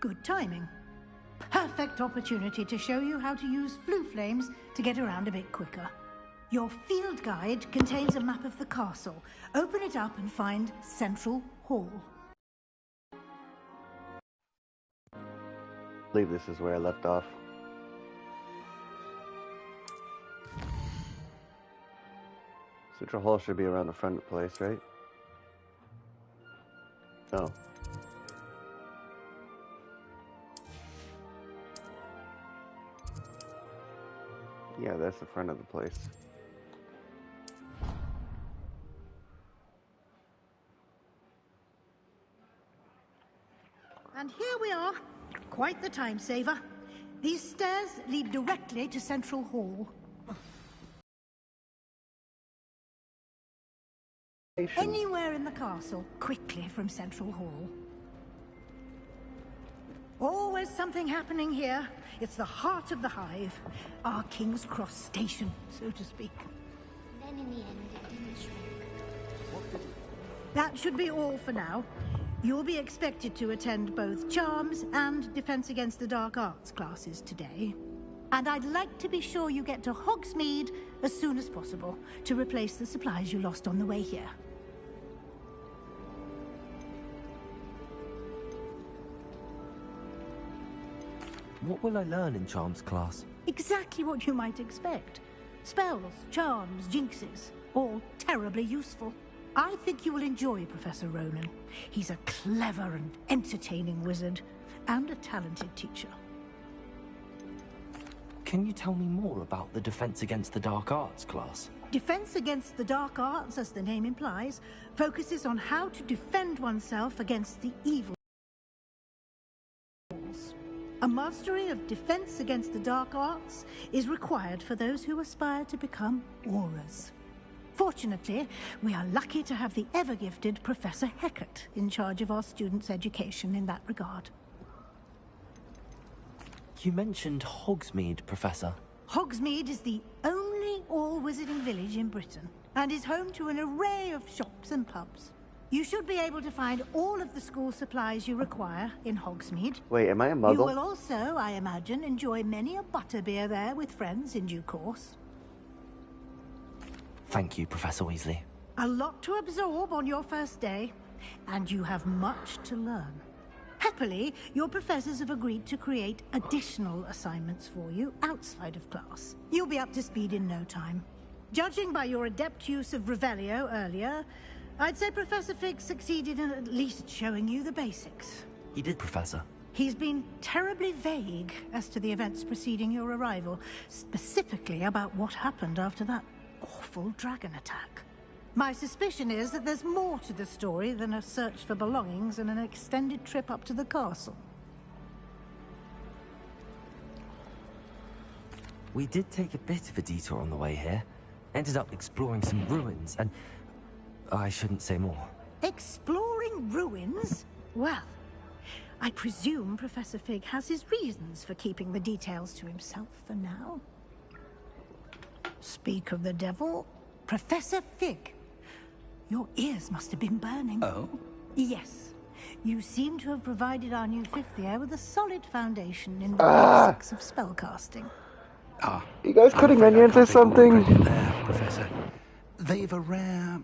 Good timing. Perfect opportunity to show you how to use flue flames to get around a bit quicker. Your field guide contains a map of the castle. Open it up and find Central Hall. I believe this is where I left off. Central Hall should be around the front of the place, right? No. Yeah, that's the front of the place. And here we are. Quite the time saver. These stairs lead directly to Central Hall. Anywhere in the castle, quickly from Central Hall. Always something happening here. It's the heart of the hive. Our King's Cross station, so to speak. Then in the end, it didn't shrink. That should be all for now. You'll be expected to attend both Charms and Defense Against the Dark Arts classes today. And I'd like to be sure you get to Hogsmeade as soon as possible to replace the supplies you lost on the way here. What will I learn in Charms class? Exactly what you might expect. Spells, charms, jinxes, all terribly useful. I think you will enjoy Professor Ronan. He's a clever and entertaining wizard, and a talented teacher. Can you tell me more about the Defense Against the Dark Arts class? Defense Against the Dark Arts, as the name implies, focuses on how to defend oneself against the evil. A mastery of Defense Against the Dark Arts is required for those who aspire to become Aurors. Fortunately, we are lucky to have the ever-gifted Professor Hecat in charge of our students' education in that regard. You mentioned Hogsmeade, Professor. Hogsmeade is the only all-wizarding village in Britain, and is home to an array of shops and pubs. You should be able to find all of the school supplies you require in Hogsmeade. Wait, am I a muggle? You will also, I imagine, enjoy many a butterbeer there with friends in due course. Thank you, Professor Weasley. A lot to absorb on your first day, and you have much to learn. Happily, your professors have agreed to create additional assignments for you outside of class. You'll be up to speed in no time. Judging by your adept use of Revelio earlier, I'd say Professor Fig succeeded in at least showing you the basics. He did, Professor. He's been terribly vague as to the events preceding your arrival, specifically about what happened after that awful dragon attack. My suspicion is that there's more to the story than a search for belongings and an extended trip up to the castle. We did take a bit of a detour on the way here. Ended up exploring some ruins and... I shouldn't say more. Exploring ruins? Well, I presume Professor Fig has his reasons for keeping the details to himself for now. Speak of the devil, Professor Fig. Your ears must have been burning. Oh? Yes. You seem to have provided our new fifth year with a solid foundation in the basics of spellcasting. Ah. You guys cutting onions or something? There, Professor. They've a rare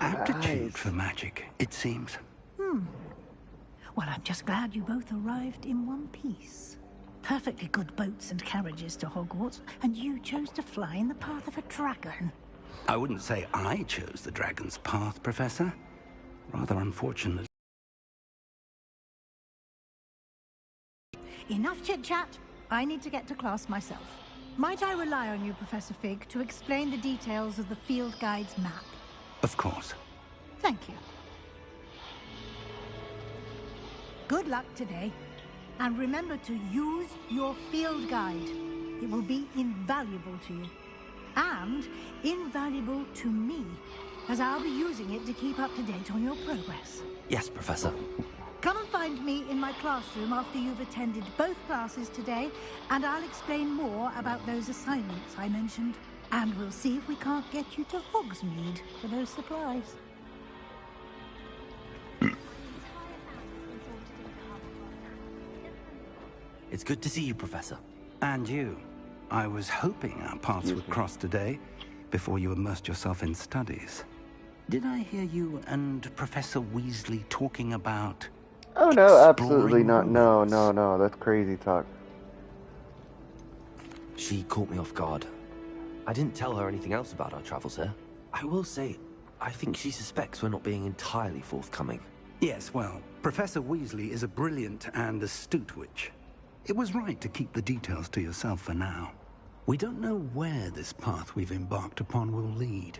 aptitude for magic, it seems. Well, I'm just glad you both arrived in one piece. Perfectly good boats and carriages to Hogwarts, and you chose to fly in the path of a dragon. I wouldn't say I chose the dragon's path, Professor. Rather unfortunate. Enough chit-chat. I need to get to class myself. Might I rely on you, Professor Fig, to explain the details of the field guide's map? Of course. Thank you. Good luck today. And remember to use your field guide. It will be invaluable to you. And invaluable to me, as I'll be using it to keep up to date on your progress. Yes, Professor. Come and find me in my classroom after you've attended both classes today, and I'll explain more about those assignments I mentioned. And we'll see if we can't get you to Hogsmeade for those supplies. It's good to see you, Professor. And you. I was hoping our paths would cross today, before you immersed yourself in studies. Did I hear you and Professor Weasley talking about... Oh no, absolutely exploring not. No, ruins? no, no. That's crazy talk. She caught me off guard. I didn't tell her anything else about our travels here. I will say, I think she suspects we're not being entirely forthcoming. Yes, well, Professor Weasley is a brilliant and astute witch. It was right to keep the details to yourself for now. We don't know where this path we've embarked upon will lead.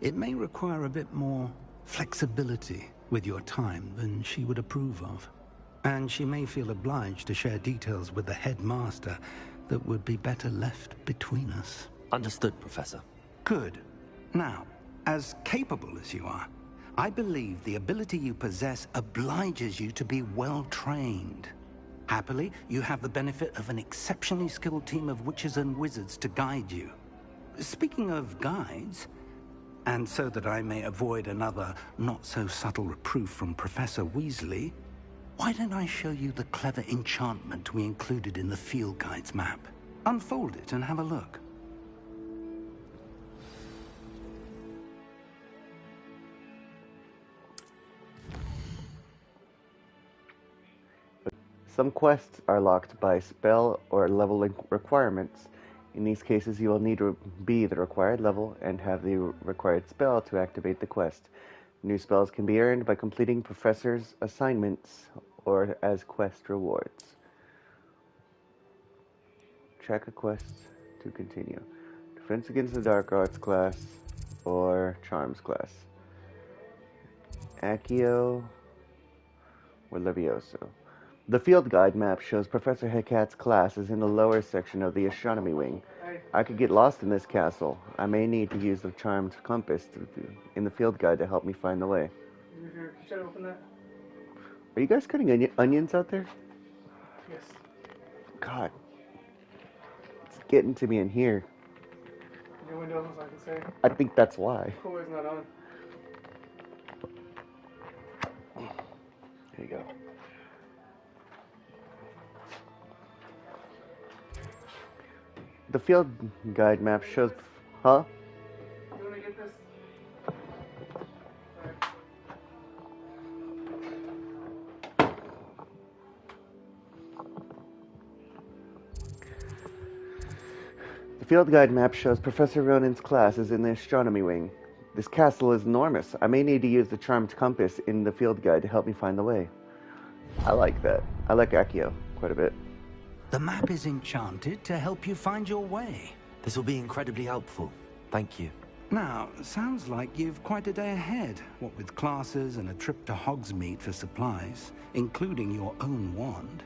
It may require a bit more flexibility with your time than she would approve of. And she may feel obliged to share details with the headmaster that would be better left between us. Understood, Professor. Good. Now, as capable as you are, I believe the ability you possess obliges you to be well-trained. Happily, you have the benefit of an exceptionally skilled team of witches and wizards to guide you. Speaking of guides, and so that I may avoid another not-so-subtle reproof from Professor Weasley, why don't I show you the clever enchantment we included in the field guide's map? Unfold it and have a look. Some quests are locked by spell or level requirements. In these cases, you will need to be the required level and have the required spell to activate the quest. New spells can be earned by completing professors' assignments or as quest rewards. Track a quest to continue. Defense against the Dark Arts class or Charms class. Accio or Levioso. The field guide map shows Professor Hecat's class is in the lower section of the astronomy wing. I could get lost in this castle. I may need to use the charmed compass in the field guide to help me find the way. Should I open that? Are you guys cutting onions out there? Yes. God. It's getting to me in here. Your window opens, I can say. I think that's why. Cooler's not on. There you go. The field guide map shows... Huh? You want to get this? The field guide map shows Professor Ronen's class is in the astronomy wing. This castle is enormous. I may need to use the charmed compass in the field guide to help me find the way. I like that. I like Accio quite a bit. The map is enchanted to help you find your way. This will be incredibly helpful. Thank you. Now, sounds like you've quite a day ahead, what with classes and a trip to Hogsmeade for supplies, including your own wand.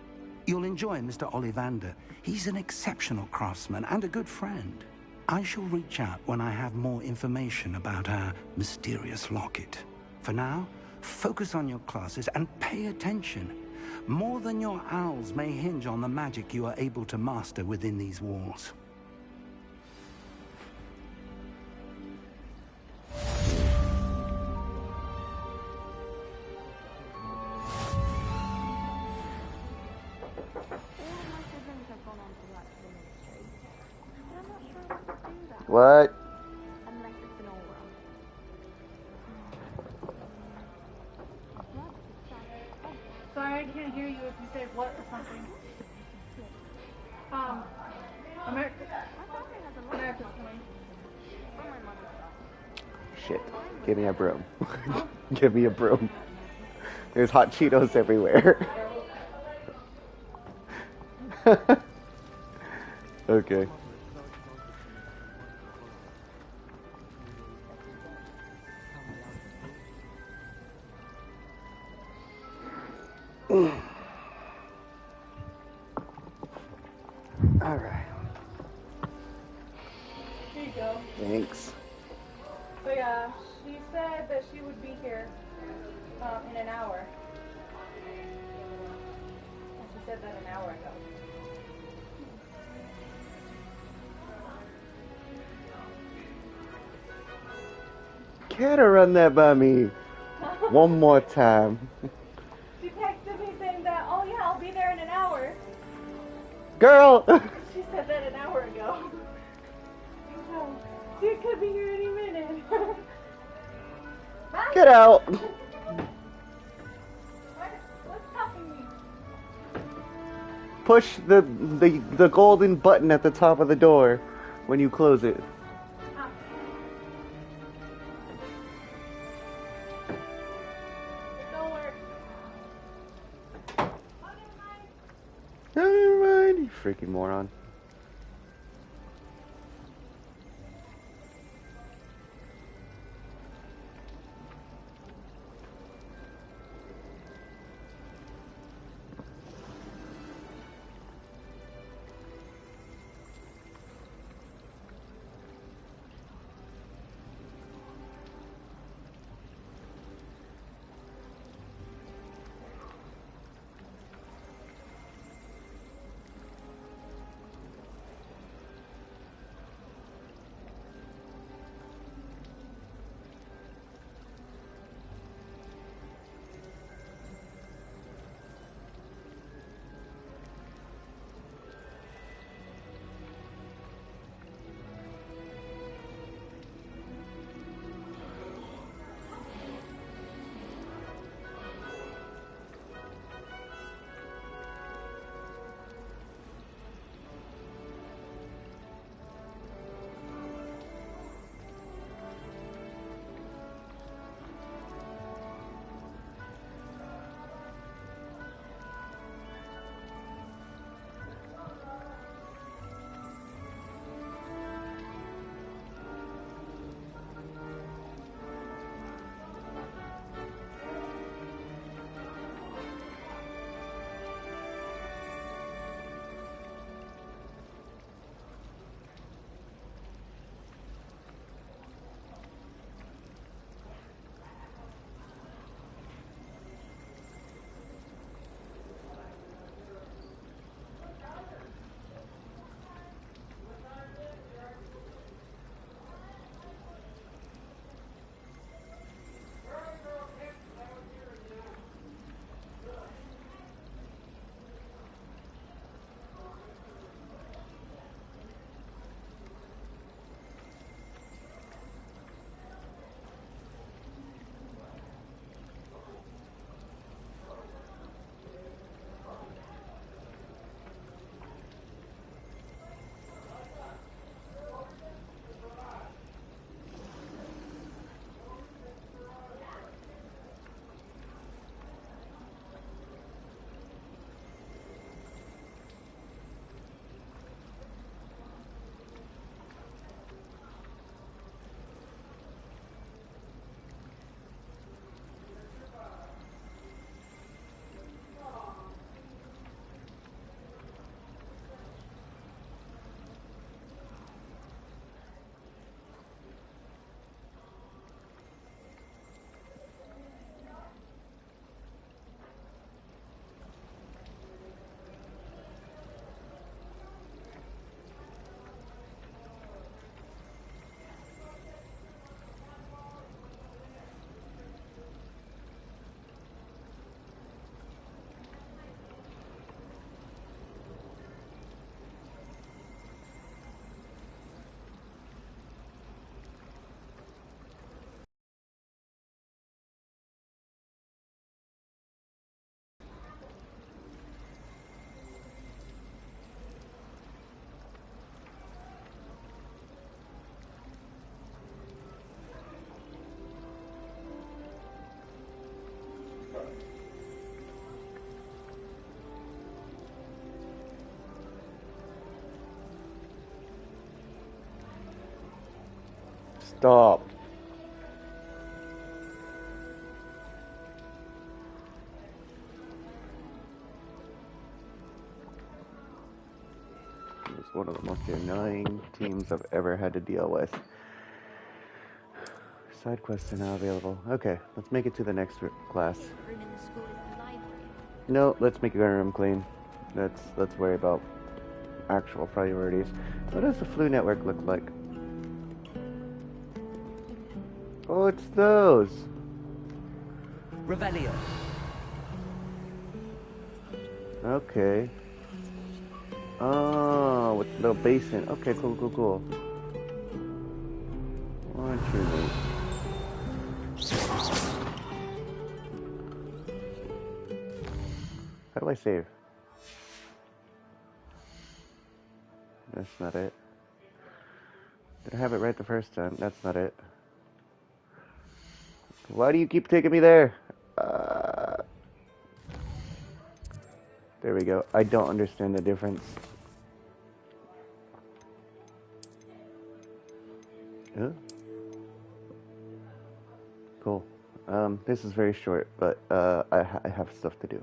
You'll enjoy Mr. Ollivander. He's an exceptional craftsman and a good friend. I shall reach out when I have more information about our mysterious locket. For now, focus on your classes and pay attention. More than your owls may hinge on the magic you are able to master within these walls. What? Unless it's an aura. Sorry, I can't hear you if you say what or something. America's coming. Shit. Give me a broom. Give me a broom. There's hot Cheetos everywhere. Okay. All right. Here you go. Thanks. So yeah, she said that she would be here in an hour. And she said that an hour ago. Can't run that by me one more time. She texted me saying that, oh yeah, I'll be there in an hour. Girl! She said that an hour ago. She could be here any minute. Bye. Get out! What's stopping me? Push the golden button at the top of the door when you close it. It don't work. Oh, never mind, you freaking moron. Stop. It's one of the most annoying teams I've ever had to deal with. Side quests are now available. Okay, let's make it to the next class. Room in the school is the library. No, let's make your room clean. Let's worry about actual priorities. What does the flu network look like? Oh, it's those. Revelio. Okay. Oh, with the little basin. Okay, cool, cool, cool. One, two, three. How do I save? That's not it. Did I have it right the first time? That's not it. Why do you keep taking me there? There we go. I don't understand the difference. Huh? Cool. This is very short, but I have stuff to do.